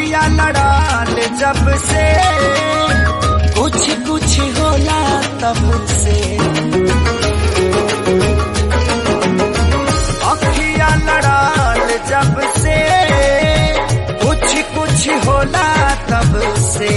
अखिया लड़ाल जब से कुछ कुछ होला तब से। अखिया लड़ाल जब से कुछ कुछ होला तब से।